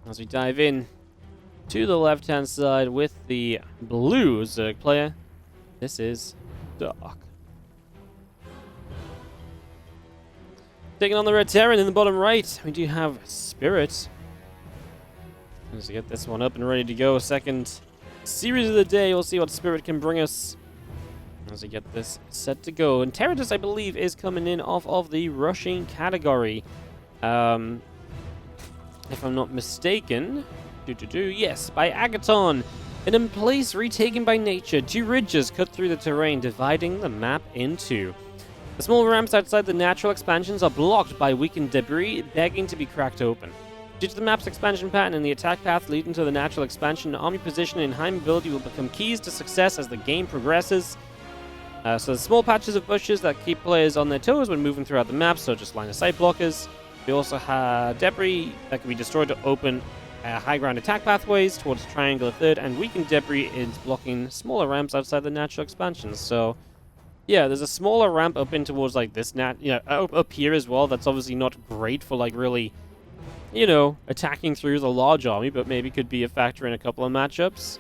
as we dive in to the left-hand side with the blue Zerg player. This is Dark. Taking on the red Terran in the bottom right, we do have Spirit. Let's get this one up and ready to go. Second series of the day. We'll see what Spirit can bring us as we get this set to go. And Terratus, I believe, is coming in off of the rushing category. If I'm not mistaken. Yes, by Agaton. In place retaken by nature. 2 ridges cut through the terrain, dividing the map in 2. The small ramps outside the natural expansions are blocked by weakened debris, begging to be cracked open. Due to the map's expansion pattern and the attack path leading to the natural expansion, army position and high mobility will become keys to success as the game progresses. So the small patches of bushes that keep players on their toes when moving throughout the map, so just line of sight blockers. We also have debris that can be destroyed to open high ground attack pathways towards Triangular Third, and weakened debris is blocking smaller ramps outside the natural expansions. So yeah, there's a smaller ramp up in towards like this up here as well. That's obviously not great for like really, attacking through the large army, but maybe could be a factor in a couple of matchups.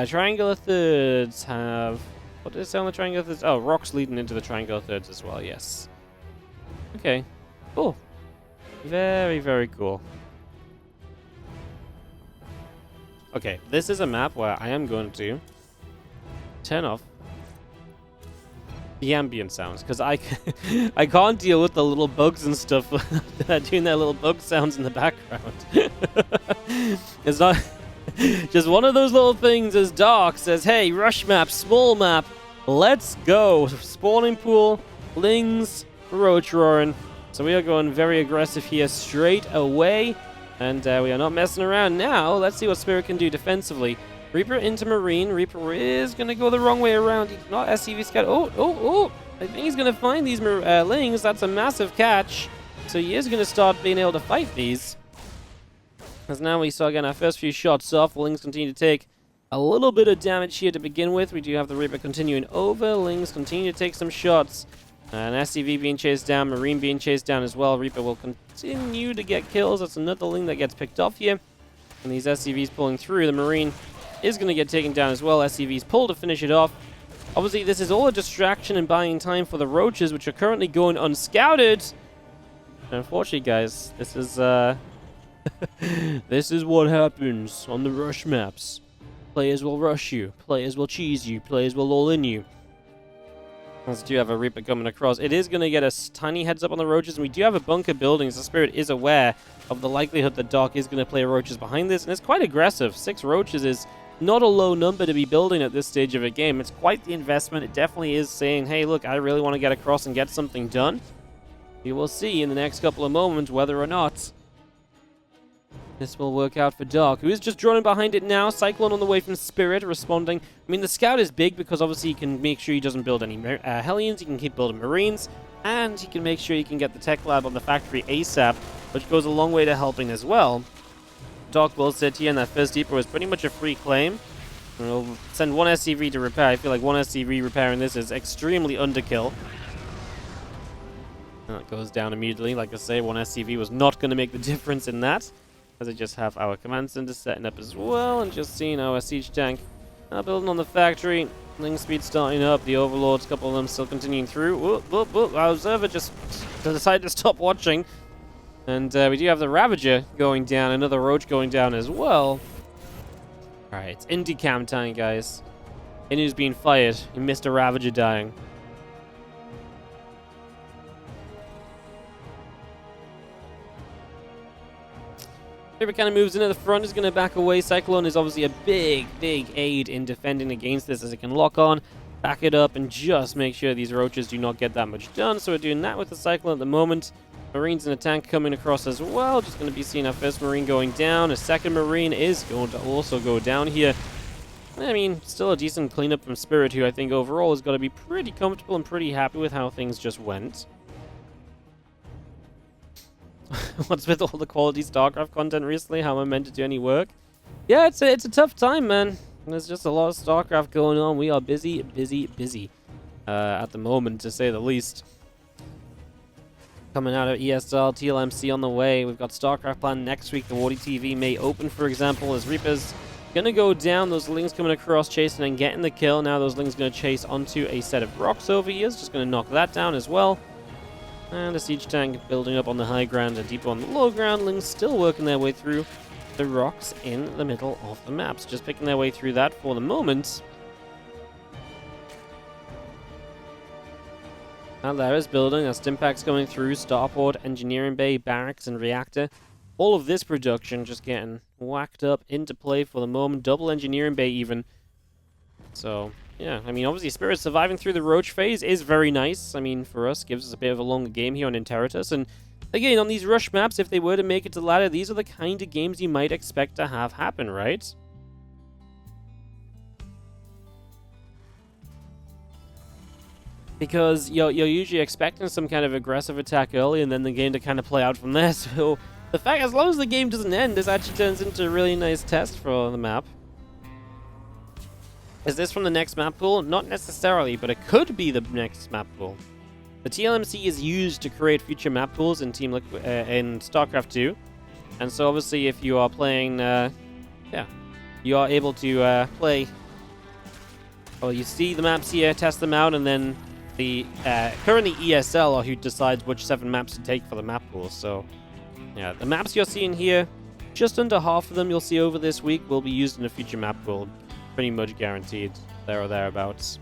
Triangular Thirds have, what did it say on the Triangular Thirds? Oh, rocks leading into the Triangular Thirds as well, yes. Okay, cool. Very, very cool. Okay, this is a map where I am going to turn off the ambient sounds, because I can't deal with the little bugs and stuff doing their little bug sounds in the background. It's not just one of those little things as Dark says, hey, rush map, small map, let's go. Spawning pool, lings, roach roaring. So we are going very aggressive here straight away, and we are not messing around now. Let's see what Spirit can do defensively. Reaper into Marine. Reaper is going to go the wrong way around. He's not SCV scout. Oh. I think he's going to find these lings. That's a massive catch. So he is going to start being able to fight these. As now we saw again our first few shots off. Lings continue to take a little bit of damage here to begin with. We do have the Reaper continuing over. Lings continue to take some shots. And SCV being chased down. Marine being chased down as well. Reaper will continue to get kills. That's another Ling that gets picked off here. And these SCVs pulling through. The Marine is going to get taken down as well. SCV's pull to finish it off. Obviously, this is all a distraction and buying time for the roaches, which are currently going unscouted. And unfortunately, guys, this is this is what happens on the rush maps. Players will rush you. Players will cheese you. Players will all in you. As we do have a Reaper coming across. It is going to get a tiny heads up on the roaches, and we do have a bunker building, so Spirit is aware of the likelihood that Dark is going to play roaches behind this, and it's quite aggressive. 6 roaches is not a low number to be building at this stage of a game. It's quite the investment. It definitely is saying, hey, look, I really want to get across and get something done. We will see in the next couple of moments whether or not this will work out for Dark, who is just droning behind it now. Cyclone on the way from Spirit, responding. I mean, the Scout is big because obviously he can make sure he doesn't build any Hellions. He can keep building Marines. And he can make sure he can get the tech lab on the factory ASAP, which goes a long way to helping as well. Dark will sit here, and that first Deeper was pretty much a free claim. And we'll send 1 SCV to repair. I feel like 1 SCV repairing this is extremely underkill. And that goes down immediately. Like I say, 1 SCV was not going to make the difference in that. As I just have our command center setting up as well, and just seeing our siege tank building on the factory. Ling speed starting up, the overlords, a couple of them still continuing through. Whoop. Our observer just decided to stop watching. And we do have the Ravager going down, another Roach going down as well. Alright, it's indie cam time, guys. Inu's being fired. He missed a Ravager dying. Reaper kind of moves into the front, is going to back away. Cyclone is obviously a big aid in defending against this, as it can lock on, back it up, and just make sure these roaches do not get that much done. So we're doing that with the Cyclone at the moment. Marines in a tank coming across as well. Just going to be seeing our first Marine going down. A second Marine is going to also go down here. I mean, still a decent cleanup from Spirit, who I think overall has got to be pretty comfortable and pretty happy with how things just went. What's with all the quality StarCraft content recently? How am I meant to do any work? Yeah, it's a tough time, man. There's just a lot of StarCraft going on. We are busy at the moment, to say the least. coming out of ESL, TLMC on the way. We've got StarCraft planned next week. The WardiTV may open, for example, as Reaper's going to go down. Those Lings coming across, chasing and getting the kill. Now those Lings going to chase onto a set of rocks over here. Just going to knock that down as well. And a siege tank building up on the high ground and deeper on the low ground. Lings still working their way through the rocks in the middle of the maps. Just picking their way through that for the moment. And there is building. Our Stimpak's going through. Starport, Engineering Bay, Barracks, and Reactor. All of this production just getting whacked up into play for the moment. Double Engineering Bay even. So, yeah. I mean, obviously, Spirit surviving through the Roach phase is very nice. I mean, for us, gives us a bit of a longer game here on Interitus. And again, on these rush maps, if they were to make it to ladder, these are the kind of games you might expect to have happen, right? Because you're usually expecting some kind of aggressive attack early and then the game to kind of play out from there. So the fact, as long as the game doesn't end, this actually turns into a really nice test for the map. Is this from the next map pool? Not necessarily, but it could be the next map pool. The TLMC is used to create future map pools in in StarCraft 2. And so obviously if you are playing, you are able to play. Well, you see the maps here, test them out, and then the currently ESL are who decides which 7 maps to take for the map pool. So, yeah, the maps you're seeing here, just under half of them you'll see over this week will be used in a future map pool. Pretty much guaranteed, there or thereabouts.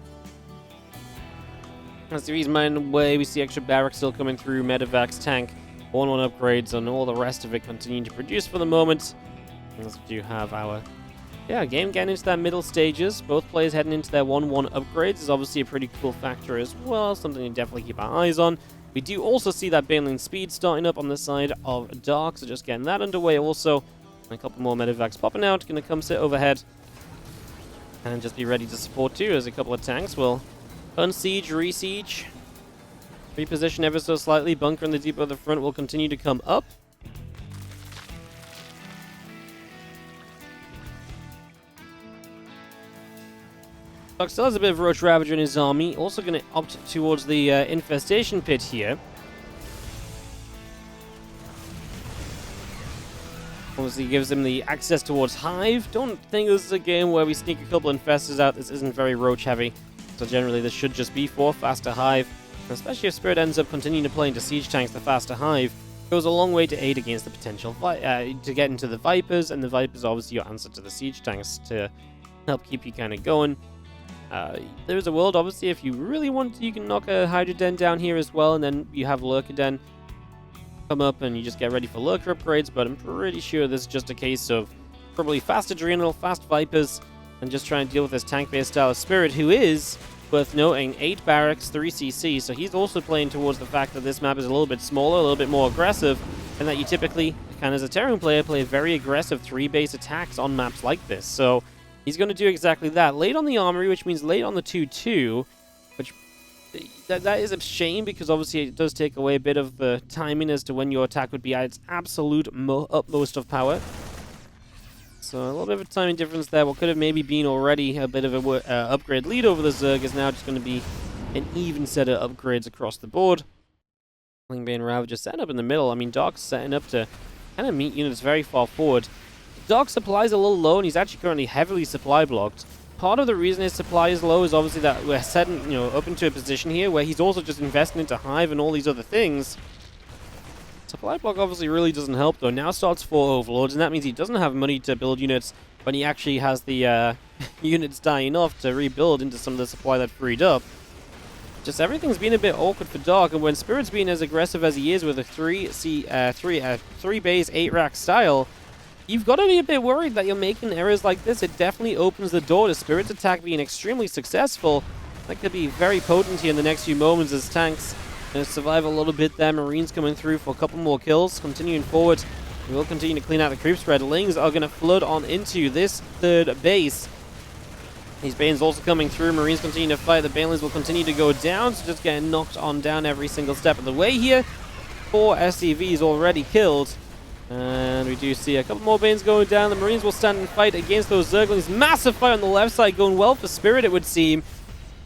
As the reason mind the way, we see extra barracks still coming through, medevacs, tank, 1-1 upgrades, and all the rest of it continuing to produce for the moment. As we do have our game getting into that middle stages. Both players heading into their 1-1 upgrades is obviously a pretty cool factor as well. Something to definitely keep our eyes on. We do also see that Baneling speed starting up on the side of Dark, so just getting that underway also. And a couple more medevacs popping out, going to come sit overhead. And just be ready to support too, as a couple of tanks will unsiege, resiege, reposition ever so slightly. Bunker in the deep of the front will continue to come up. Still has a bit of Roach Ravager in his army. Also going to opt towards the Infestation Pit here. Obviously gives him the access towards Hive. Don't think this is a game where we sneak a couple Infestors out. This isn't very Roach heavy. So generally this should just be for faster Hive. Especially if Spirit ends up continuing to play into Siege Tanks, the faster Hive goes a long way to aid against the potential to get into the Vipers. And the Vipers are obviously your answer to the Siege Tanks to help keep you kind of going. There's a world, obviously, if you really want to, you can knock a Hydra Den down here as well, and then you have Lurker Den come up, and you just get ready for Lurker upgrades, but I'm pretty sure this is just a case of probably fast Adrenal, fast Vipers, and just trying to deal with this tank-based style of Spirit, who is, worth noting, 8 barracks, 3 CC, so he's also playing towards the fact that this map is a little bit smaller, a little bit more aggressive, and that you typically, kind of as a Terran player, play very aggressive 3-base attacks on maps like this, so he's going to do exactly that. Late on the Armory, which means late on the 2-2, which that is a shame because obviously it does take away a bit of the timing as to when your attack would be at its absolute utmost of power. So a little bit of a timing difference there. What could have maybe been already a bit of a upgrade lead over the Zerg is now just going to be an even set of upgrades across the board. Bane Ravager setting up in the middle. I mean, Dark's setting up to kind of meet units very far forward. Dark's supply is a little low, and he's actually currently heavily supply blocked. Part of the reason his supply is low is obviously that we're setting, up into a position here where he's also just investing into Hive and all these other things. Supply block obviously really doesn't help, though. Now starts 4 Overlords, and that means he doesn't have money to build units when he actually has the units dying off to rebuild into some of the supply that freed up. Just everything's been a bit awkward for Dark, and when Spirit's being as aggressive as he is with a 3-base, 8-rack style, you've got to be a bit worried that you're making errors like this. It definitely opens the door to Spirit's attack being extremely successful. That could be very potent here in the next few moments as tanks survive a little bit there. Marines coming through for a couple more kills. Continuing forward, we will continue to clean out the creep spread. Lings are going to flood on into this 3rd base. These Banes also coming through. Marines continue to fight. The Banelings will continue to go down, so just getting knocked on down every single step of the way here. 4 SCVs already killed. And we do see a couple more Banes going down. The Marines will stand and fight against those Zerglings. Massive fight on the left side, going well for Spirit, it would seem.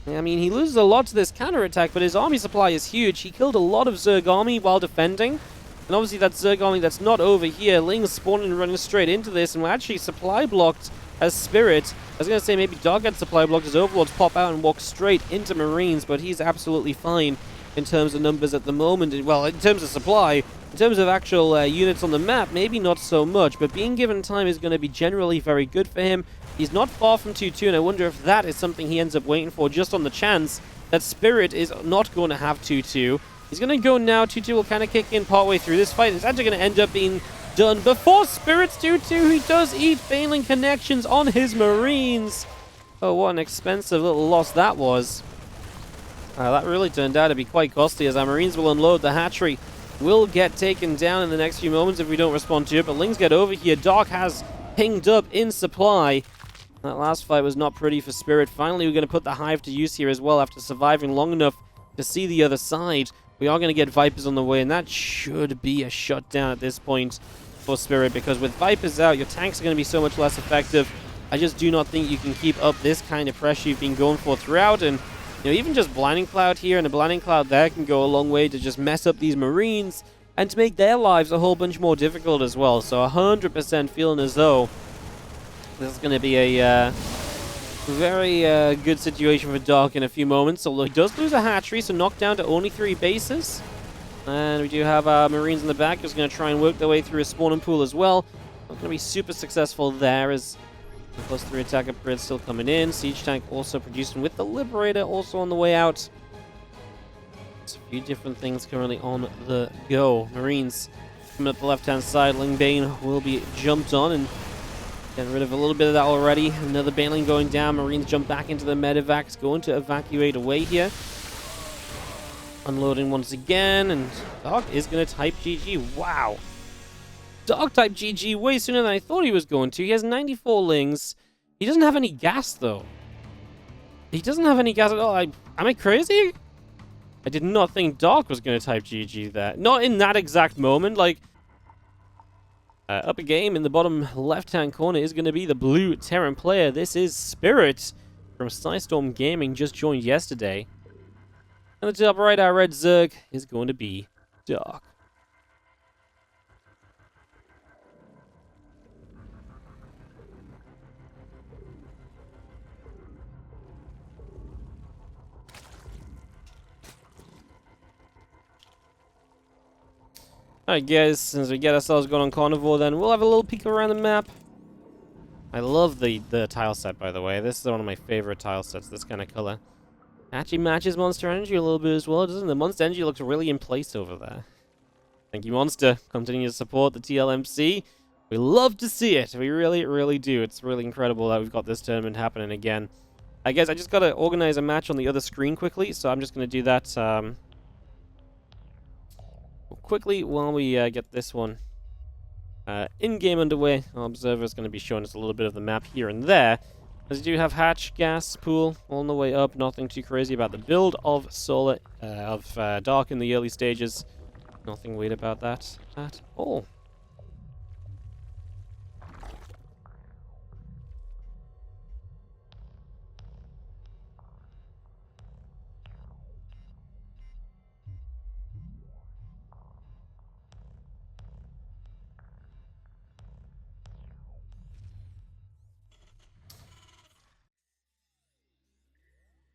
I mean, he loses a lot to this counterattack, but his army supply is huge. He killed a lot of Zerg army while defending. And obviously that Zerg army that's not over here, Ling's spawning and running straight into this, and we're actually supply blocked as Spirit. I was going to say maybe Dog had supply blocked as Overlords pop out and walk straight into Marines, but he's absolutely fine in terms of numbers at the moment. Well, in terms of supply, in terms of actual units on the map, maybe not so much, but being given time is going to be generally very good for him. He's not far from 2-2, and I wonder if that is something he ends up waiting for, just on the chance that Spirit is not going to have 2-2. He's going to go now. 2-2 will kind of kick in partway through this fight. It's actually going to end up being done before Spirit's 2-2. He does eat Baneling connections on his Marines. Oh, what an expensive little loss that was. That really turned out to be quite costly, as our Marines will unload. The hatchery will get taken down in the next few moments if we don't respond to it, but Lings get over here. Dark has pinged up in supply. That last fight was not pretty for Spirit. Finally, we're going to put the Hive to use here as well after surviving long enough to see the other side. We are going to get Vipers on the way, and that should be a shutdown at this point for Spirit, because with Vipers out, your tanks are going to be so much less effective. I just do not think you can keep up this kind of pressure you've been going for throughout, and even just Blinding Cloud here and a Blinding Cloud there can go a long way to just mess up these Marines and to make their lives a whole bunch more difficult as well. So 100% feeling as though this is going to be a very good situation for Dark in a few moments. Although he does lose a hatchery, so knocked down to only 3 bases. And we do have Marines in the back who's going to try and work their way through a spawning pool as well. Not going to be super successful there, as the +3 attack upgrade still coming in. Siege tank also producing with the Liberator also on the way out. There's a few different things currently on the go. Marines coming up the left-hand side. Lingbane will be jumped on and getting rid of a little bit of that already. Another Baneling going down. Marines jump back into the medevacs, going to evacuate away here. Unloading once again, and Dark is going to type GG. Wow. Dark type GG way sooner than I thought he was going to. He has 94 lings. He doesn't have any gas, though. He doesn't have any gas at all. Am I crazy? I did not think Dark was going to type GG there. Not in that exact moment. Like, up a game in the bottom left-hand corner is going to be the blue Terran player. This is Spirit from Skystorm Gaming, just joined yesterday. And the top right, our red Zerg is going to be Dark. Alright guys, since we get ourselves going on Carnivore, then we'll have a little peek around the map. I love the tile set, by the way. This is one of my favorite tile sets, this kind of color. Actually matches Monster Energy a little bit as well, doesn't it? The Monster Energy looks really in place over there. Thank you, Monster. Continue to support the TLMC. We love to see it. We really, really do. It's really incredible that we've got this tournament happening again. I guess I just got to organize a match on the other screen quickly, so I'm just going to do that quickly while we get this one in-game underway. Our observer is going to be showing us a little bit of the map here and there. As you do have hatch, gas, pool, all on the way up. Nothing too crazy about the build of Solar, Dark in the early stages. Nothing weird about that at all.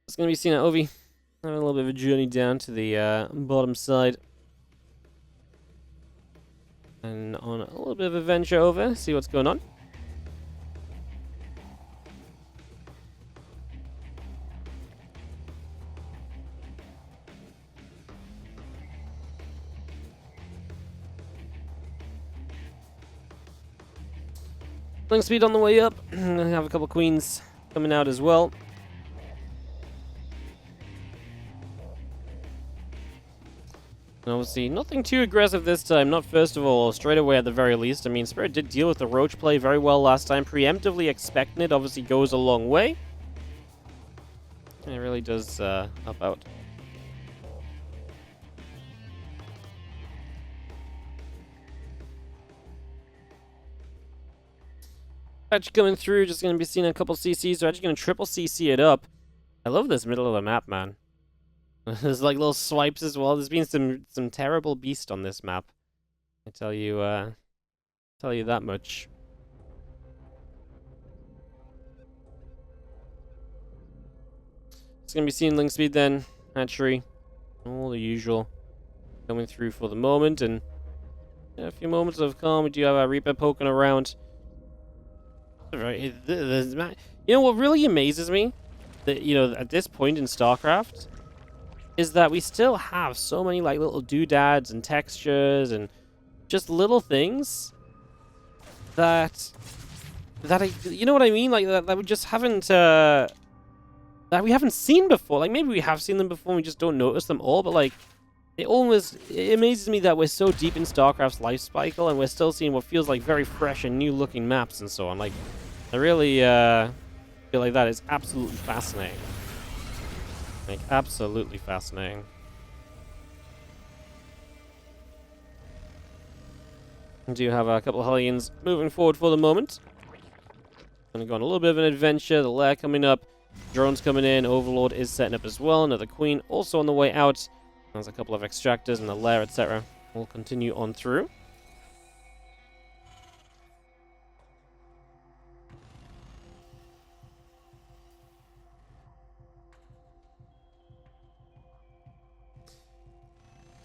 It's going to be seen at Ovi. Having a little bit of a journey down to the bottom side. And on a little bit of a venture over, see what's going on. Flying speed on the way up. I have a couple queens coming out as well. And obviously, nothing too aggressive this time. Not first of all, straight away at the very least. I mean, Spirit did deal with the Roach play very well last time. Preemptively expecting it obviously goes a long way. And it really does help out. Actually coming through, just going to be seeing a couple CCs. So actually going to triple CC it up. I love this middle of the map, man. There's like little swipes as well. There's been some terrible beast on this map. I tell you that much. It's gonna be seeing link speed then, hatchery, all the usual coming through for the moment, and a few moments of calm. We do have a Reaper poking around. Right, you know what really amazes me, that at this point in StarCraft, is that we still have so many like little doodads and textures and just little things that you know what I mean, like that we just haven't that we haven't seen before. Like maybe we have seen them before and we just don't notice them all, but like it amazes me that we're so deep in StarCraft's life cycle and we're still seeing what feels like very fresh and new looking maps and so on. Like I really feel like that is absolutely fascinating. Like absolutely fascinating. We do have a couple of Hellions moving forward for the moment. Gonna go on a little bit of an adventure. The lair coming up. Drones coming in. Overlord is setting up as well. Another Queen also on the way out. There's a couple of extractors and the lair, etc. We'll continue on through.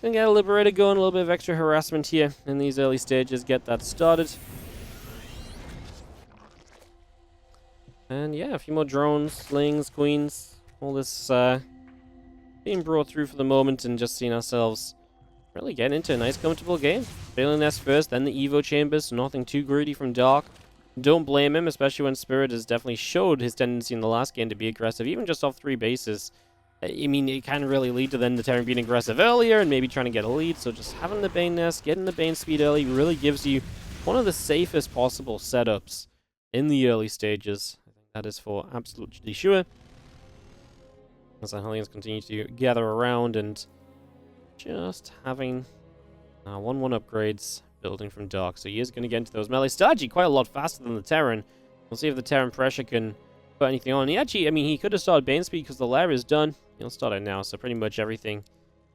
Gonna get a Liberator going. A little bit of extra harassment here in these early stages. Get that started. And yeah, a few more drones, slings, queens, all this being brought through for the moment, and just seeing ourselves really getting into a nice, comfortable game. Failing Nest first, then the Evo Chambers, so nothing too greedy from Dark. Don't blame him, especially when Spirit has definitely showed his tendency in the last game to be aggressive, even just off 3 bases. I mean, it can really lead to then the Terran being aggressive earlier and maybe trying to get a lead, so just having the Bane Nest, getting the Bane speed early really gives you one of the safest possible setups in the early stages. That is for absolutely sure. As the Hellions continue to gather around and just having 1-1 upgrades building from Dark. So he is going to get into those melee. Still actually quite a lot faster than the Terran. We'll see if the Terran pressure can put anything on. He actually, I mean, he could have started Bane speed because the lair is done. He'll start it now. So pretty much everything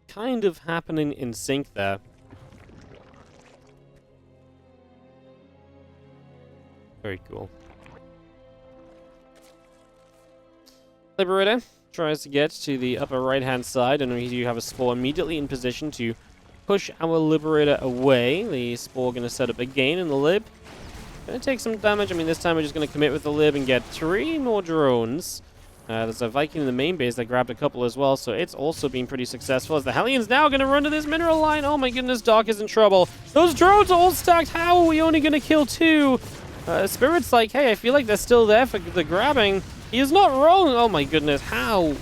kind of happening in sync there. Very cool. Liberator tries to get to the upper right-hand side, and we do have a Spore immediately in position to push our Liberator away. The Spore going to set up again in the Lib. Going to take some damage. I mean, this time we're just going to commit with the Lib and get 3 more drones. There's a Viking in the main base that grabbed a couple as well, so it's also been pretty successful. As the Hellions now going to run to this mineral line. Oh my goodness, Dark is in trouble. Those drones are all stacked. How are we only going to kill 2? Spirit's like, hey, I feel like they're still there for the grabbing. He is not wrong. Oh my goodness, how?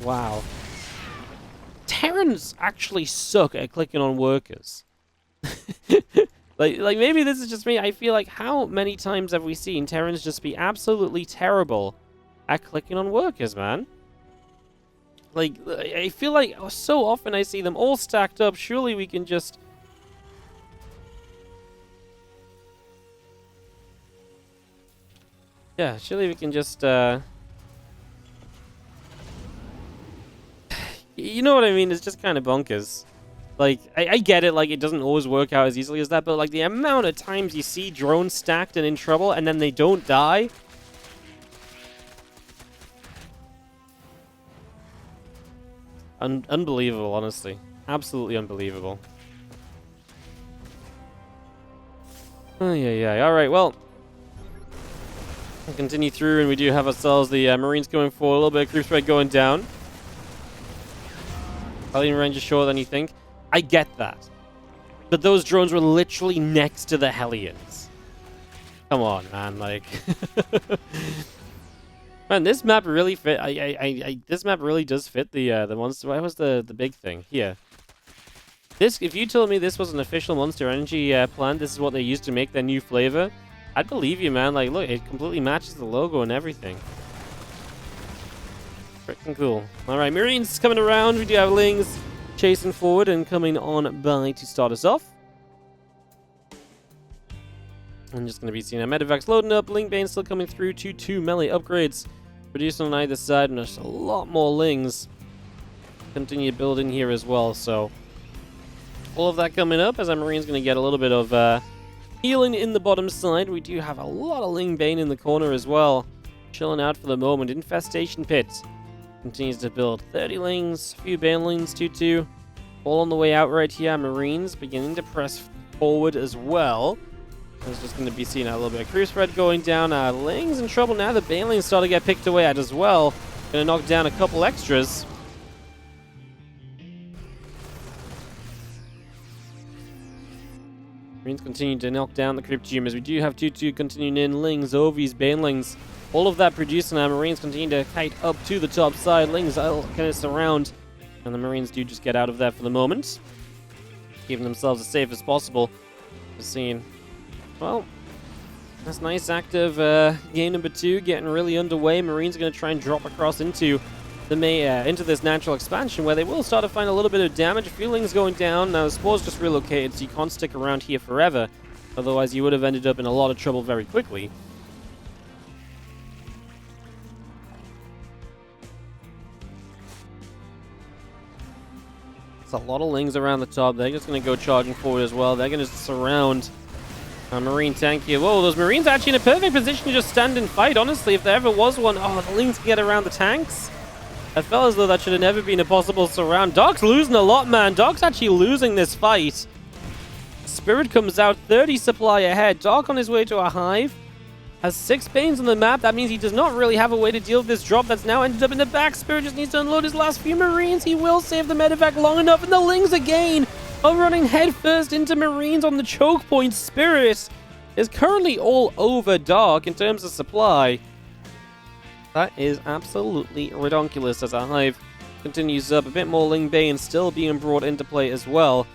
Wow. Terrans actually suck at clicking on workers. like maybe this is just me. I feel like how many times have we seen Terrans just be absolutely terrible at clicking on workers, man? Like, I feel like so often I see them all stacked up. Surely we can just... Yeah, surely we can just, you know what I mean? It's just kind of bonkers. Like, I get it, like, it doesn't always work out as easily as that, but, like, the amount of times you see drones stacked and in trouble, and then they don't die... Unbelievable, honestly. Absolutely unbelievable. Oh, yeah. Alright, well... We'll continue through, and we do have ourselves the Marines going forward, a little bit of creep spread going down. Hellion range is shorter than you think. I get that. But those drones were literally next to the Hellions. Come on, man, like... Man, this map really fit. This map really does fit the monster. What was the big thing here? This, if you told me this was an official Monster Energy plant, this is what they used to make their new flavor, I'd believe you, man. Like, look, it completely matches the logo and everything. Freaking cool. All right, Marines coming around. We do have Lings chasing forward and coming on by to start us off. I'm just going to be seeing our Medivacs loading up. Link Bane still coming through to 2 melee upgrades. producing on either side, and there's a lot more Lings continue building here as well. So all of that coming up as our Marine's going to get a little bit of healing in the bottom side. We do have a lot of Ling Bane in the corner as well, chilling out for the moment. Infestation Pit continues to build 30 Lings, a few Banelings, 2-2, all on the way out right here. Marines beginning to press forward as well. There's just going to be seeing a little bit of crew spread going down. Ling's in trouble now. The Banelings start to get picked away at as well. Going to knock down a couple extras. Marines continue to knock down the Cryptium as we do have 2-2 continuing in. Lings, Ovies, Banelings, all of that producing. Our Marines continue to kite up to the top side. Lings kind of surround, and the Marines do just get out of there for the moment, keeping themselves as safe as possible. Just seeing, well, that's nice active game number 2 getting really underway. Marines are going to try and drop across into into this natural expansion, where they will start to find a little bit of damage. A few Lings going down. Now the Spore's just relocated, so you can't stick around here forever. Otherwise, you would have ended up in a lot of trouble very quickly. It's a lot of Lings around the top. They're just going to go charging forward as well. They're going to surround a Marine tank here. Whoa, those Marines are actually in a perfect position to just stand and fight, honestly. If there ever was one. Oh, the Lings can get around the tanks. I felt as though that should have never been a possible surround. Dark's losing a lot, man. Dark's actually losing this fight. Spirit comes out 30 supply ahead. Dark on his way to a hive. Has 6 Banes on the map. That means he does not really have a way to deal with this drop that's now ended up in the back. Spirit just needs to unload his last few Marines. He will save the medevac long enough. And the Lings again are running headfirst into Marines on the choke point. Spirit is currently all over Dark in terms of supply. That is absolutely ridiculous as our hive continues up. A bit more Ling Bane still being brought into play as well.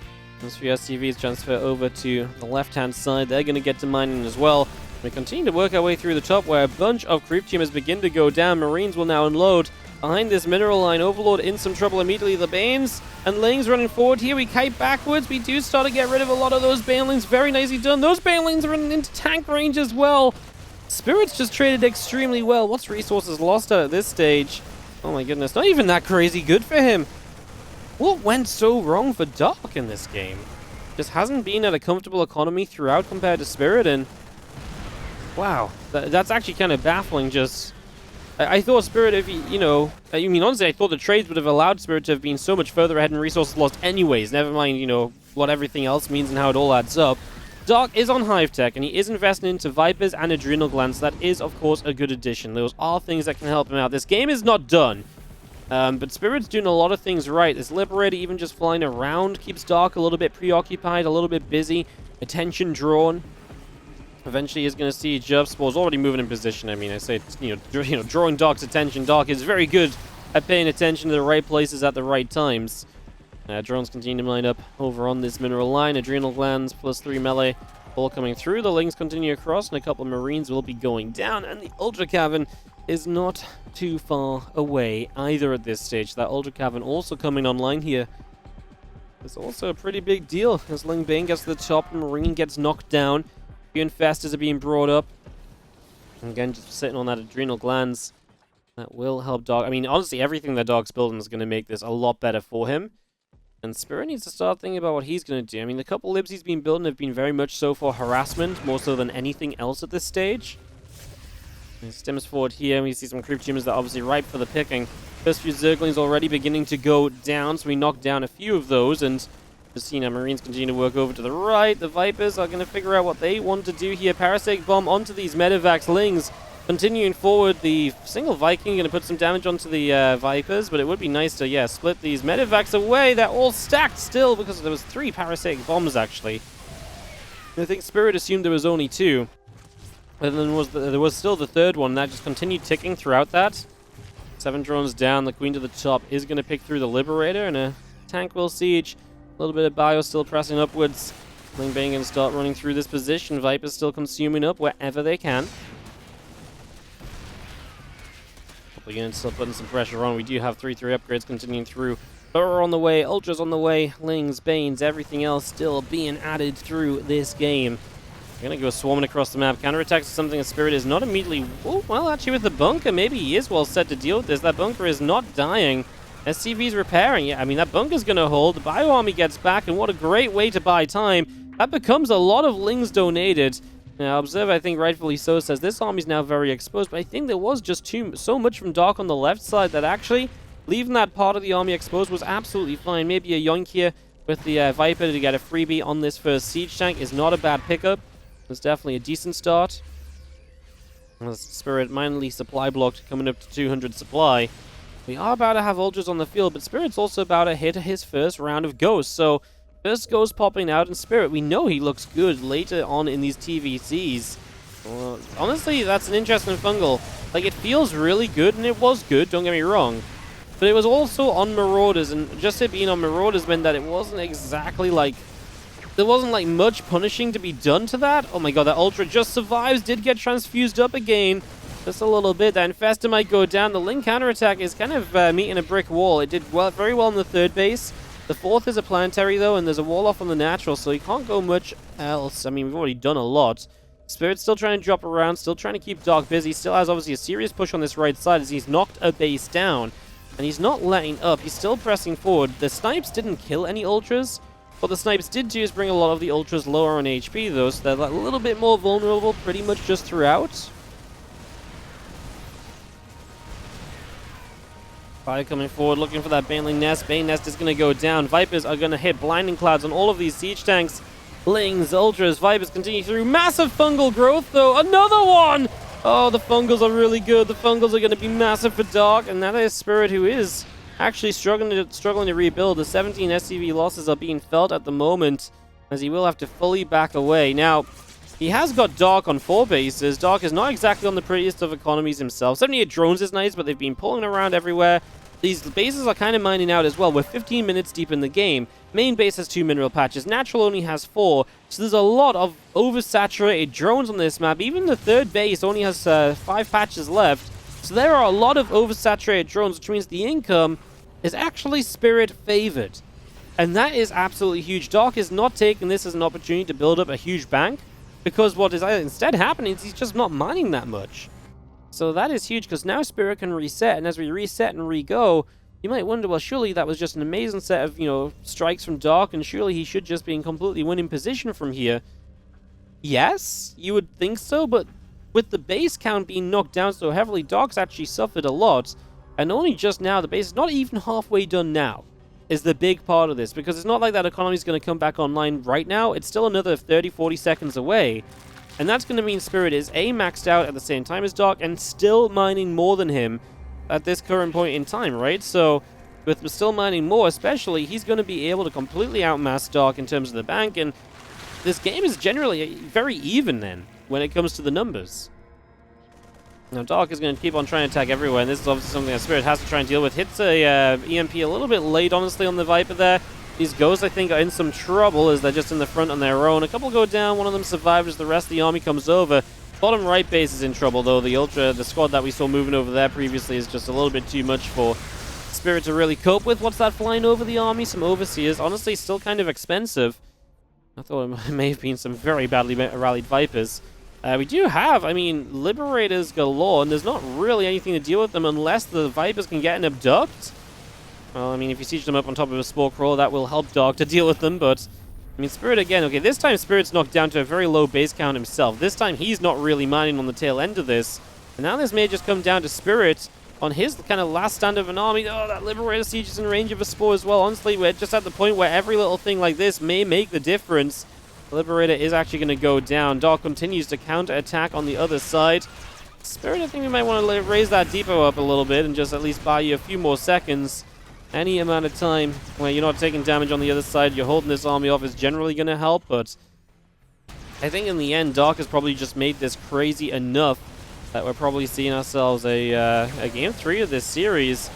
As for SCVs transfer over to the left-hand side, they're going to get to mining as well. We continue to work our way through the top, where a bunch of creep teamers begin to go down. Marines will now unload behind this mineral line. Overlord in some trouble immediately. The Banes and Lings running forward here. We kite backwards. We do start to get rid of a lot of those Banelings. Very nicely done. Those Banelings are running into tank range as well. Spirit's just traded extremely well. What's resources lost at this stage? Oh my goodness, not even that crazy good for him. What went so wrong for Dark in this game? Just hasn't been at a comfortable economy throughout compared to Spirit, and wow, that's actually kind of baffling. Just, I thought Spirit, if he, I mean, honestly, I thought the trades would have allowed Spirit to have been so much further ahead in resources lost anyways. Never mind, what everything else means and how it all adds up. Dark is on Hive Tech, and he is investing into Vipers and Adrenal Glands. That is, of course, a good addition. Those are things that can help him out. This game is not done, but Spirit's doing a lot of things right. This Liberator, even just flying around, keeps Dark a little bit preoccupied, a little bit busy, attention drawn. Eventually, he's going to see Jerv Spore's already moving in position. I mean, I say, drawing Dark's attention. Dark is very good at paying attention to the right places at the right times. Drones continue to line up over on this mineral line. Adrenal Glands plus 3 melee all coming through. The Lings continue across, and a couple of Marines will be going down. And the Ultra Cavern is not too far away either at this stage. That Ultra Cavern also coming online here. It's also a pretty big deal as Ling Bane gets to the top, Marine gets knocked down. A few infestors are being brought up. And again, just sitting on that Adrenal Glands. That will help Dark. I mean, honestly, everything that Dark's building is going to make this a lot better for him. And Spirit needs to start thinking about what he's going to do. I mean, the couple libs he's been building have been very much so for harassment, more so than anything else at this stage. He stems forward here. We see some creep tumors that are obviously ripe for the picking. First few Zerglings already beginning to go down, so we knocked down a few of those. And just seeing our Marines continue to work over to the right. The Vipers are going to figure out what they want to do here. Parasitic Bomb onto these Medevacs Lings. Continuing forward, the single Viking going to put some damage onto the Vipers, but it would be nice to, split these Medevacs away. They're all stacked still because there was 3 Parasitic Bombs, actually. I think Spirit assumed there was only 2. And then there was still the 3rd one, that just continued ticking throughout that. 7 drones down, the Queen to the top is going to pick through the Liberator, and a tank will siege. A little bit of bio still pressing upwards. Ling Bane going to start running through this position. Vipers still consuming up wherever they can. Couple units still putting some pressure on. We do have 3-3 upgrades continuing through. Burrow on the way, Ultras on the way, Lings, Banes, everything else still being added through this game. We're going to go swarming across the map. Counterattacks is something that Spirit is not immediately... Oh, well, actually with the bunker, maybe he is well set to deal with this. That bunker is not dying. SCV's repairing. Yeah, I mean, that bunker's going to hold. The Bio Army gets back, and what a great way to buy time. That becomes a lot of lings donated. Now, Observer, I think rightfully so, says this army's now very exposed, but I think there was just so much from Dark on the left side that actually leaving that part of the army exposed was absolutely fine. Maybe a yoink here with the Viper to get a freebie on this first siege tank is not a bad pickup. It's definitely a decent start. Spirit minorly supply blocked, coming up to 200 supply. We are about to have Ultras on the field, but Spirit's also about to hit his first round of Ghosts. So, first Ghost popping out in Spirit. We know he looks good later on in these TVCs. Well, honestly, that's an interesting fungal. Like, it feels really good, and it was good, don't get me wrong. But it was also on Marauders, and just it being on Marauders meant that it wasn't exactly like... There wasn't like much punishing to be done to that. Oh my god, that Ultra just survives, did get transfused up again. Just a little bit. That Infestor might go down. The Ling counterattack is kind of meeting a brick wall. It did very well in the third base. The fourth is a planetary though, and there's a wall off on the natural, so he can't go much else. I mean, we've already done a lot. Spirit's still trying to drop around, still trying to keep Dark busy. Still has obviously a serious push on this right side as he's knocked a base down. And he's not letting up. He's still pressing forward. The snipes didn't kill any Ultras. What the snipes did do is bring a lot of the Ultras lower on HP, though, so they're a little bit more vulnerable pretty much just throughout. Fire coming forward, looking for that Baneling Nest. Bane Nest is going to go down. Vipers are going to hit Blinding Clouds on all of these siege tanks. Lings, Ultras, Vipers continue through. Massive fungal growth, though. Another one! Oh, the fungals are really good. The fungals are going to be massive for Dark, and that is Spirit who is actually struggling to rebuild. The 17 SCV losses are being felt at the moment, as he will have to fully back away. Now, he has got Dark on 4 bases. Dark is not exactly on the prettiest of economies himself. 78 drones is nice, but they've been pulling around everywhere. These bases are kind of mining out as well. We're 15 minutes deep in the game. Main base has 2 mineral patches. Natural only has 4. So there's a lot of oversaturated drones on this map. Even the third base only has 5 patches left. So there are a lot of oversaturated drones, which means the income is actually Spirit favored. And that is absolutely huge. Dark is not taking this as an opportunity to build up a huge bank, because what is instead happening is he's just not mining that much. So that is huge, because now Spirit can reset, and as we reset and re-go, you might wonder, well, surely that was just an amazing set of, strikes from Dark, and surely he should just be in completely winning position from here. Yes, you would think so, but with the base count being knocked down so heavily, Dark's actually suffered a lot, and only just now, the base is not even halfway done now, is the big part of this, because it's not like that economy is going to come back online right now. It's still another 30-40 seconds away, and that's going to mean Spirit is maxed out at the same time as Dark and still mining more than him at this current point in time, right? So with still mining more especially, he's going to be able to completely outmass Dark in terms of the bank, and this game is generally very even then when it comes to the numbers. Now, Dark is going to keep on trying to attack everywhere, and this is obviously something that Spirit has to try and deal with. Hits a EMP a little bit late, honestly, on the Viper there. These Ghosts, I think, are in some trouble as they're just in the front on their own. A couple go down, one of them survives as the rest of the army comes over. Bottom right base is in trouble, though. The squad that we saw moving over there previously is just a little bit too much for Spirit to really cope with. What's that flying over the army? Some Overseers. Honestly, still kind of expensive. I thought it may have been some very badly rallied Vipers. We do have, Liberators galore, and there's not really anything to deal with them unless the Vipers can get an Abduct. Well, if you siege them up on top of a Spore Crawler, that will help Dark to deal with them, but... Spirit again. Okay, this time Spirit's knocked down to a very low base count himself. This time he's not really mining on the tail end of this. And now this may just come down to Spirit on his kind of last stand of an army. Oh, that Liberator siege is in range of a Spore as well. Honestly, we're just at the point where every little thing like this may make the difference. Liberator is actually going to go down. Dark continues to counter-attack on the other side. Spirit, I think we might want to raise that depot up a little bit and just at least buy you a few more seconds. Any amount of time where you're not taking damage on the other side, you're holding this army off is generally going to help, but I think in the end, Dark has probably just made this crazy enough that we're probably seeing ourselves a game 3 of this series.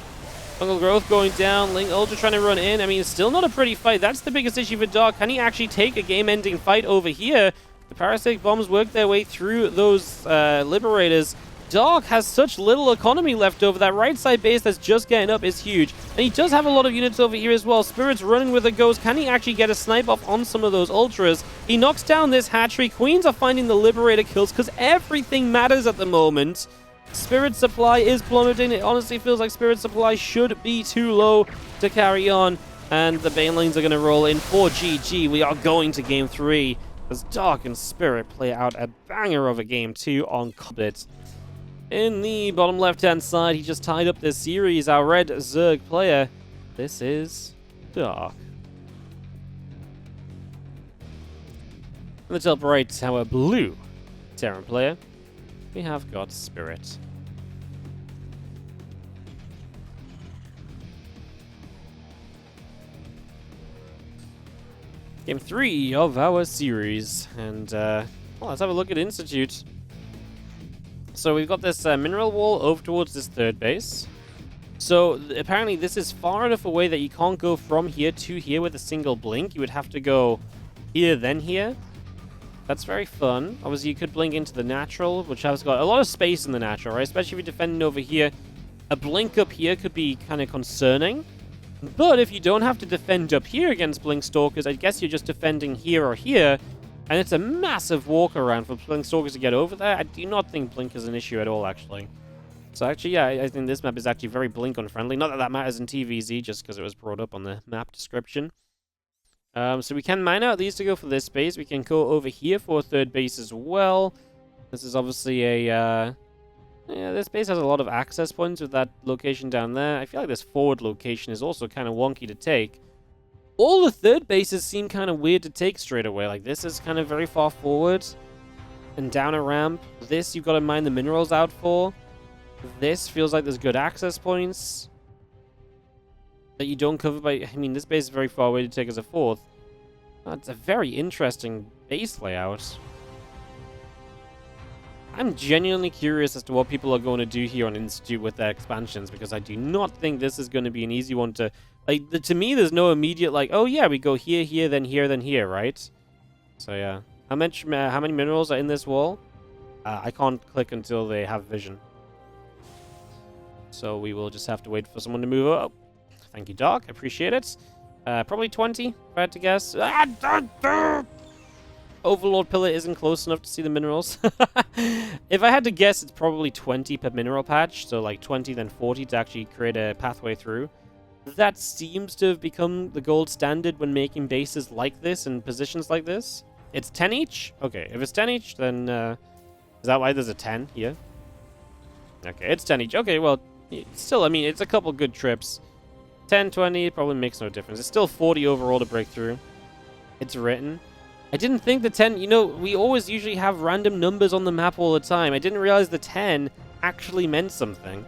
Fungal Growth going down, Ling Ultra trying to run in. It's still not a pretty fight. That's the biggest issue for Dark. Can he actually take a game-ending fight over here? The Parasitic Bombs work their way through those Liberators. Dark has such little economy left over. That right side base that's just getting up is huge. And he does have a lot of units over here as well. Spirit's running with a ghost. Can he actually get a snipe off on some of those ultras? He knocks down this hatchery. Queens are finding the Liberator kills because everything matters at the moment. Spirit supply is plummeting. It honestly feels like Spirit supply should be too low to carry on. And the Bane lanes are going to roll in for GG. We are going to game 3 as Dark and Spirit play out a banger of a game 2 on Cobbit. In the bottom left-hand side, he just tied up this series. Our red Zerg player. This is Dark. In the top right, our blue Terran player. We have got Spirit. Game 3 of our series. And, well, let's have a look at Institute. So we've got this mineral wall over towards this third base. So apparently this is far enough away that you can't go from here to here with a single blink. You would have to go here, then here. That's very fun. Obviously, you could blink into the natural, which has got a lot of space in the natural, right? Especially if you're defending over here. A blink up here could be kind of concerning. But if you don't have to defend up here against Blink Stalkers, I guess you're just defending here or here. And it's a massive walk around for Blink Stalkers to get over there. I do not think Blink is an issue at all, actually. So actually, yeah, I think this map is actually very Blink unfriendly. Not that that matters in TVZ, just because it was brought up on the map description. So we can mine out these to go for this base. We can go over here for a third base as well. This is obviously a... yeah, this base has a lot of access points with that location down there. I feel like this forward location is also kind of wonky to take. All the third bases seem kind of weird to take straight away. Like, this is kind of very far forward and down a ramp. This, you've got to mine the minerals out for. This feels like there's good access points that you don't cover by... I mean, this base is very far away to take as a fourth. It's a very interesting base layout. I'm genuinely curious as to what people are going to do here on Institute with their expansions, because I do not think this is going to be an easy one to... Like, to me, there's no immediate, like, oh yeah, we go here, here, then here, right? So yeah. How many minerals are in this wall? I can't click until they have vision. So we will just have to wait for someone to move up. Thank you, Doc. Appreciate it. Probably 20, if I had to guess. Overlord Pillar isn't close enough to see the minerals. If I had to guess, it's probably 20 per mineral patch. So like 20, then 40 to actually create a pathway through. That seems to have become the gold standard when making bases like this and positions like this. It's 10 each? Okay, if it's 10 each, then is that why there's a 10 here? Okay, it's 10 each. Okay, well, still, I mean, it's a couple good trips. 10, 20, probably makes no difference. It's still 40 overall to break through. It's written. I didn't think the 10, you know, we always usually have random numbers on the map all the time. I didn't realize the 10 actually meant something.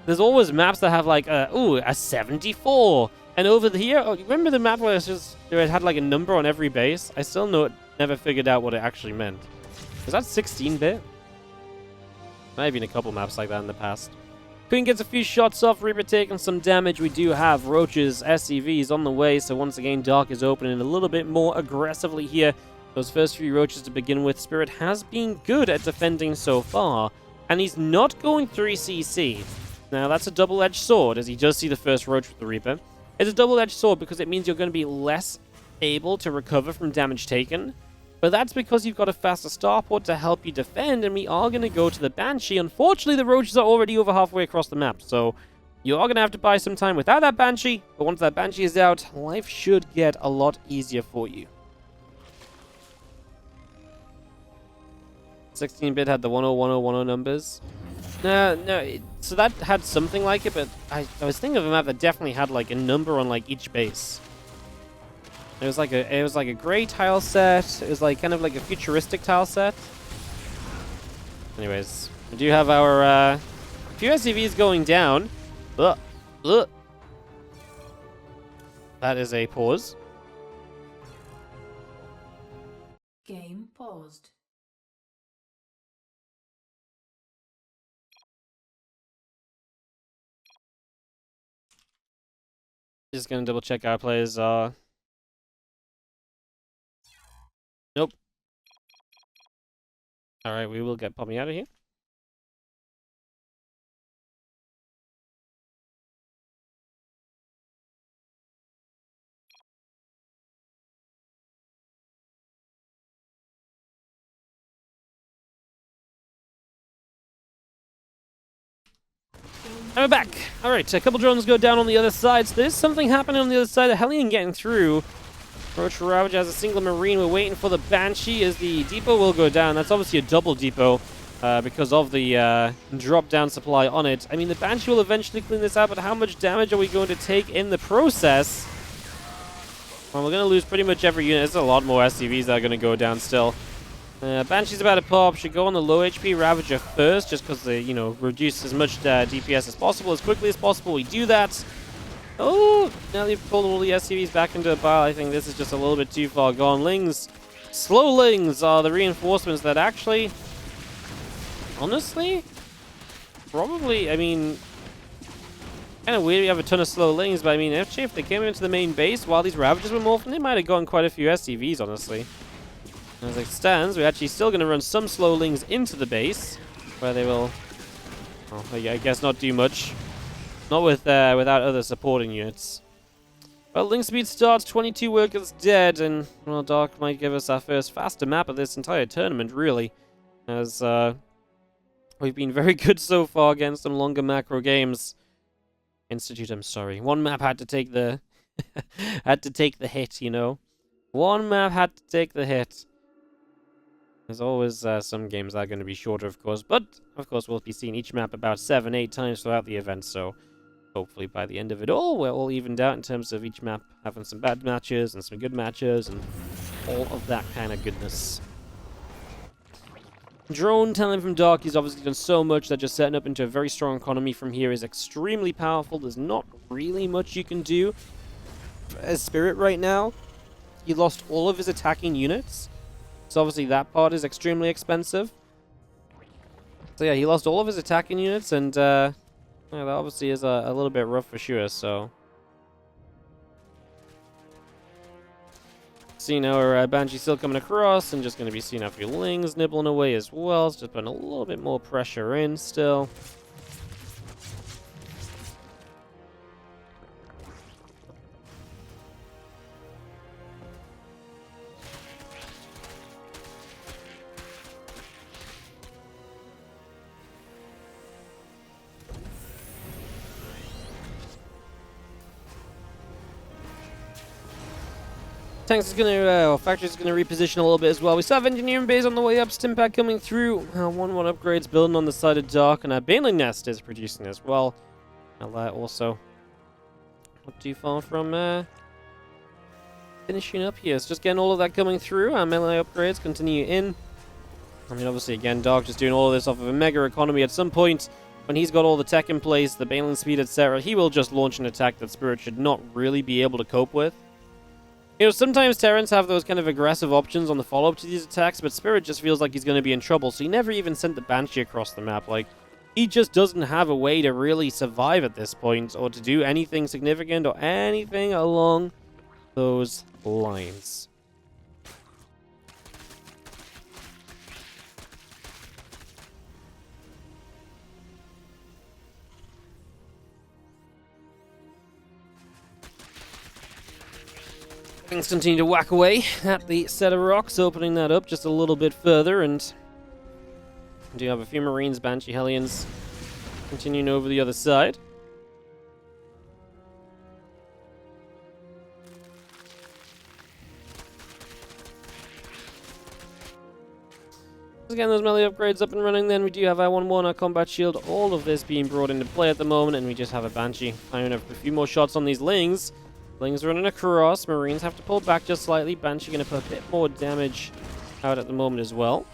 There's always maps that have like, ooh, a 74. And over here, oh, remember the map where it had like a number on every base? I still never figured out what it actually meant. Was that 16-bit? Might have been a couple maps like that in the past. Queen gets a few shots off, Reaper taking some damage. We do have Roaches, SCVs on the way, so once again, Dark is opening a little bit more aggressively here. Those first few Roaches to begin with, Spirit has been good at defending so far, and he's not going 3CC. Now, that's a double-edged sword, as he does see the first Roach with the Reaper. It's a double-edged sword because it means you're going to be less able to recover from damage taken. But that's because you've got a faster starport to help you defend, and we are going to go to the Banshee. Unfortunately, the Roaches are already over halfway across the map, so you are going to have to buy some time without that Banshee. But once that Banshee is out, life should get a lot easier for you. 16-bit had the 101010 numbers. No, so that had something like it, but I was thinking of a map that definitely had like a number on like each base. It was like a gray tile set. It was like kind of like a futuristic tile set. Anyways, we do have our few SCVs going down. That is a pause. Game paused. Just gonna double check our players are. Nope. Alright, we will get popping out of here. And we're back. Alright, a couple drones go down on the other side. So there's something happening on the other side. The Hellion getting through. Roach Ravage has a single Marine. We're waiting for the Banshee as the depot will go down. That's obviously a double depot because of the drop-down supply on it. I mean, the Banshee will eventually clean this out, but how much damage are we going to take in the process? Well, we're going to lose pretty much every unit. There's a lot more SCVs that are going to go down still. Banshee's about to pop. Should go on the low HP Ravager first, just because they, reduce as much DPS as possible, as quickly as possible. We do that. Oh, now they've pulled all the SCVs back into a pile. I think this is just a little bit too far gone. Lings, slow Lings are the reinforcements that actually, honestly, probably, I mean, kind of weird we have a ton of slow Lings, but I mean, if they came into the main base while these Ravagers were morphing, they might have gotten quite a few SCVs, honestly. As it stands, we're actually still going to run some slow Lings into the base, where they will, well, I guess not do much. Not with without other supporting units. Well, Ling speed starts, 22 workers dead, and, well, Dark might give us our first faster map of this entire tournament, really. As, we've been very good so far against some longer macro games. Institute, I'm sorry. One map had to take the... had to take the hit, One map had to take the hit. There's always some games that are going to be shorter, of course, but, of course, we'll be seeing each map about 7-8 times throughout the event, so hopefully by the end of it all, we're all evened out in terms of each map having some bad matches and some good matches and all of that kind of goodness. Drone telling from Dark, he's obviously done so much that just setting up into a very strong economy from here is extremely powerful. There's not really much you can do. As Spirit right now, he lost all of his attacking units. So obviously that part is extremely expensive. So yeah, he lost all of his attacking units, and yeah, that obviously is a little bit rough for sure, so. Seeing our Banshee still coming across, and just going to be seeing our few Lings nibbling away as well. It's just putting a little bit more pressure in still. Tanks is going to, Factory's going to reposition a little bit as well. We still have Engineering Base on the way up, Stimpack coming through. 1-1 upgrades building on the side of Dark, and our Baneling Nest is producing as well. Also, not too far from finishing up here. It's just getting all of that coming through. Our melee upgrades continue in. I mean, obviously, again, Dark just doing all of this off of a mega economy. At some point, when he's got all the tech in place, the Baneling speed, etc., he will just launch an attack that Spirit should not really be able to cope with. Sometimes Terrans have those kind of aggressive options on the follow-up to these attacks, but Spirit just feels like he's going to be in trouble, so he never even sent the Banshee across the map. Like, he just doesn't have a way to really survive at this point, or to do anything significant, or anything along those lines. Things continue to whack away at the set of rocks, opening that up just a little bit further, and we do have a few Marines, Banshee Hellions continuing over the other side. Again, those melee upgrades up and running. Then we do have our 1-1, our combat shield, all of this being brought into play at the moment, and we just have a Banshee firing up a few more shots on these Lings. Lings running across. Marines have to pull back just slightly. Banshee going to put a bit more damage out at the moment as well.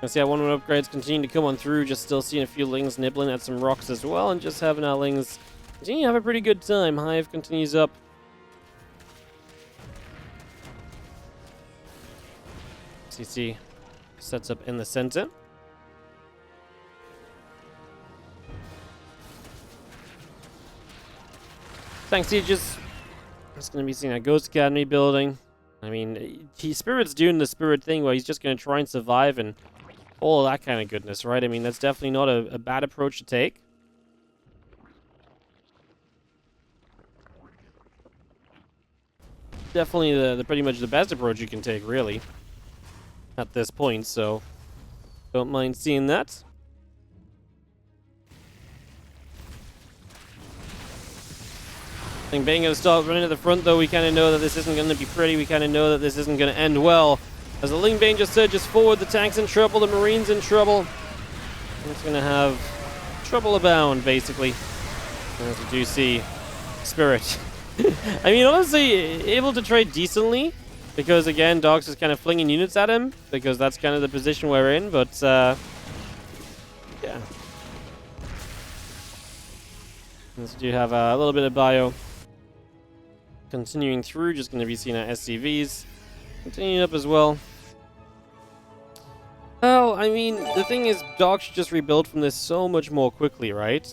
Let's see how 1-1 upgrades continue to come on through. Just still seeing a few Lings nibbling at some rocks as well, and just having our Lings continue to have a pretty good time. Hive continues up. CC sets up in the center. Thanks, Sieges. It's going to be seeing our Ghost Academy building. I mean, Spirit's doing the Spirit thing where he's just going to try and survive and all that kind of goodness, right? I mean, that's definitely not a bad approach to take. Definitely the pretty much the best approach you can take, really, at this point, so don't mind seeing that. I think Bang going to start running at the front, though. We kind of know that this isn't going to be pretty. We kind of know that this isn't going to end well. As the Ling Bang just surges forward, the tank's in trouble, the Marine's in trouble. It's going to have trouble abound, basically. As we do see Spirit. I mean, honestly, able to trade decently. Because, again, Dogs is kind of flinging units at him. Because that's kind of the position we're in. But, yeah. Let's do have a little bit of bio. Continuing through, just going to be seeing our SCVs. Continuing up as well. Well, I mean, the thing is, Dogs should just rebuild from this so much more quickly, right?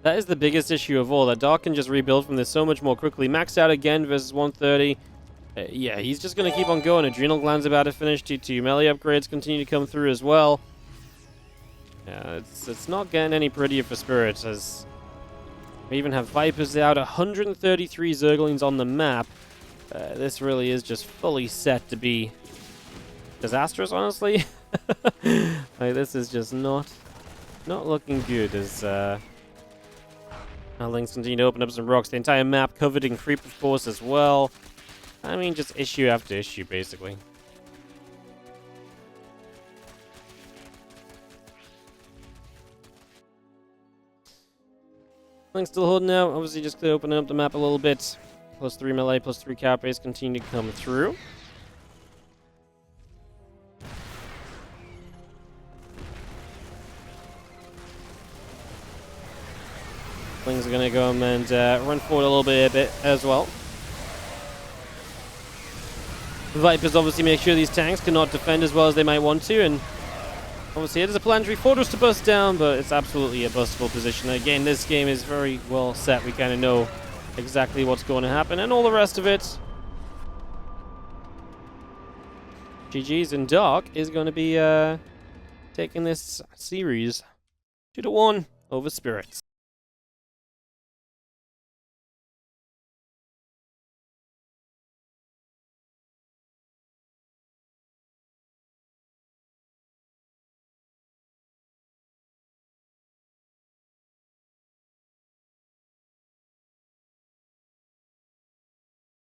That is the biggest issue of all, that Dark can just rebuild from this so much more quickly. Maxed out again versus 130. Yeah, he's just going to keep on going. Adrenal Gland's about to finish. T2 melee upgrades continue to come through as well. Yeah, it's not getting any prettier for Spirit, as we even have Vipers out. 133 Zerglings on the map. This really is just fully set to be disastrous, honestly. Like, this is just not looking good as Lings continue to open up some rocks. The entire map covered in creep, of course, as well. I mean, just issue after issue, basically. Ling's still holding out. Obviously, just opening up the map a little bit. +3 melee, +3 Capres continue to come through. Ling's are going to go and run forward a little bit as well. Vipers obviously make sure these tanks cannot defend as well as they might want to, and obviously it is a planetary fortress to bust down, but it's absolutely a bustable position. Again, this game is very well set. We kind of know exactly what's going to happen, and all the rest of it. GG's, and Dark is going to be taking this series 2-1 over Spirits.